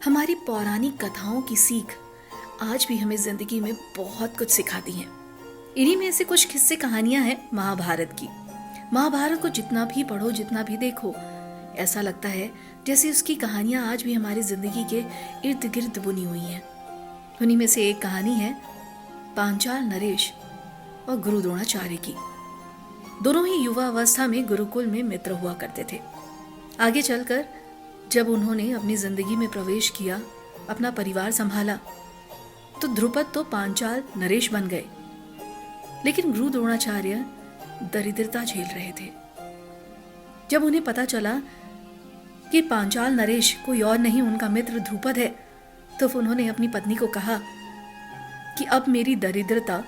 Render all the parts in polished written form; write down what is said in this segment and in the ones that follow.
हमारी पौराणिक कथाओं की सीख आज भी हमें जिंदगी में बहुत कुछ सिखाती हैं। इन्हीं में से कुछ किस्से कहानियां हैं महाभारत की। महाभारत को जितना भी पढ़ो, जितना भी देखो, ऐसा लगता है जैसे उसकी कहानियां आज भी हमारी जिंदगी के इर्द गिर्द बुनी हुई हैं। उन्हीं में से एक कहानी है पांचाल नरेश और गुरु द्रोणाचार्य की। दोनों ही युवा अवस्था में गुरुकुल में मित्र हुआ करते थे। आगे चलकर जब उन्होंने अपनी जिंदगी में प्रवेश किया, अपना परिवार संभाला, तो ध्रुपद तो पांचाल नरेश बन गए, लेकिन गुरु द्रोणाचार्य दरिद्रता झेल रहे थे। जब उन्हें पता चला कि पांचाल नरेश कोई और नहीं, उनका मित्र ध्रुपद है, तो उन्होंने अपनी पत्नी को कहा कि अब मेरी दरिद्रता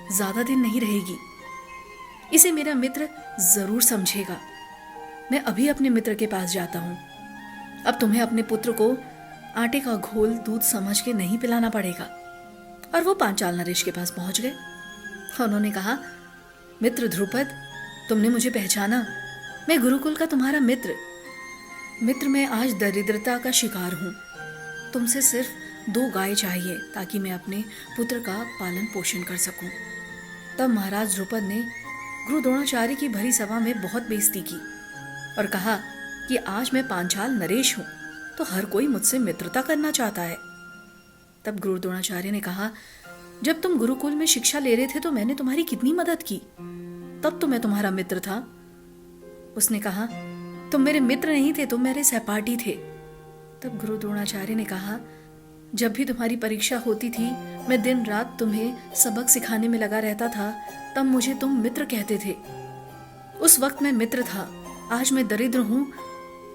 ज्यादा दिन नहीं रहेगी, इसे मेरा मित्र जरूर समझेगा। मैं अभी अपने मित्र के पास जाता हूं। अब तुम्हें अपने पुत्र को आटे का घोल दूध समझ के नहीं पिलाना पड़ेगा। और वो पांचाल नरेश के पास पहुंच गए। उन्होंने कहा, मित्र ध्रुपद, तुमने मुझे पहचाना? मैं गुरुकुल का तुम्हारा मित्र। मैं आज दरिद्रता का शिकार हूं। तुमसे सिर्फ 2 गाय चाहिए ताकि मैं अपने पुत्र का पालन पोषण कर सकूं। तब महाराज ध्रुपद ने गुरु द्रोणाचार्य की भरी सभा में बहुत बेइज्जती की और कहा कि आज मैं पांचाल नरेश हूं, तो हर कोई मुझसे मित्रता करना चाहता है। तब गुरु द्रोणाचार्य ने कहा, जब तुम गुरुकुल में शिक्षा ले रहे थे तो मैंने तुम्हारी कितनी मदद की, तब तो मैं तुम्हारा मित्र था। उसने कहा, तुम मेरे मित्र नहीं थे, तुम मेरे सहपाठी थे। तब गुरु द्रोणाचार्य ने कहा, जब भी तुम्हारी परीक्षा होती थी, मैं दिन रात तुम्हें सबक सिखाने में लगा रहता था, तब मुझे तुम मित्र कहते थे। उस वक्त मैं मित्र था, आज मैं दरिद्र हूं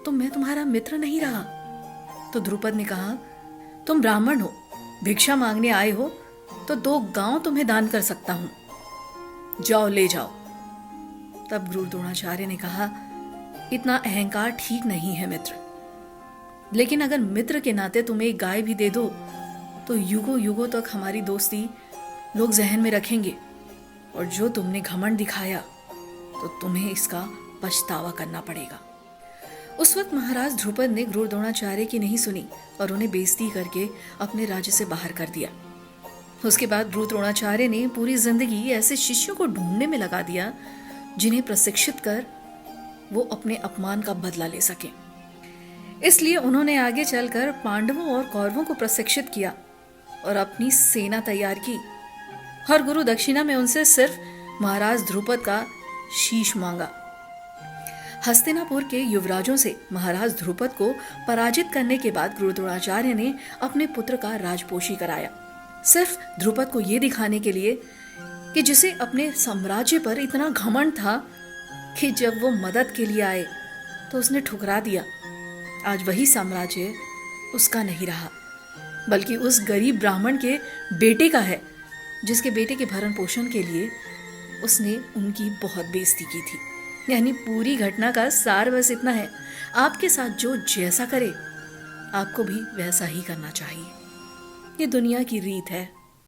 तो मैं तुम्हारा मित्र नहीं रहा। तो ध्रुपद ने कहा, तुम ब्राह्मण हो, भिक्षा मांगने आए हो, तो 2 गांव तुम्हें दान कर सकता हूं, जाओ ले जाओ। तब गुरु द्रोणाचार्य ने कहा, इतना अहंकार ठीक नहीं है मित्र, लेकिन अगर मित्र के नाते तुम्हें एक गाय भी दे दो तो युगों युगों तक हमारी दोस्ती लोग जहन में रखेंगे, और जो तुमने घमंड दिखाया तो तुम्हें इसका पछतावा करना पड़ेगा। उस वक्त महाराज ध्रुपद ने गुरु द्रोणाचार्य की नहीं सुनी और उन्हें बेइज्जती करके अपने राज्य से बाहर कर दिया। उसके बाद गुरु द्रोणाचार्य ने पूरी जिंदगी ऐसे शिष्यों को ढूंढने में लगा दिया जिन्हें प्रशिक्षित कर वो अपने अपमान का बदला ले सके। इसलिए उन्होंने आगे चलकर पांडवों और कौरवों को प्रशिक्षित किया और अपनी सेना तैयार की। हर गुरु दक्षिणा में उनसे सिर्फ महाराज ध्रुपद का शीश मांगा। हस्तिनापुर के युवराजों से महाराज ध्रुपद को पराजित करने के बाद गुरु द्रोणाचार्य ने अपने पुत्र का राजपोषी कराया, सिर्फ ध्रुपद को यह दिखाने के लिए कि जिसे अपने साम्राज्य पर इतना घमंड था कि जब वो मदद के लिए आए तो उसने ठुकरा दिया। आज वही साम्राज्य उसका नहीं रहा, बल्कि उस गरीब ब्राह्मण के बेटे का है, जिसके बेटे के भरण पोषण के लिए उसने उनकी बहुत बेइज्जती की थी। यानी पूरी घटना का सार बस इतना है, आपके साथ जो जैसा करे, आपको भी वैसा ही करना चाहिए। ये दुनिया की रीत है।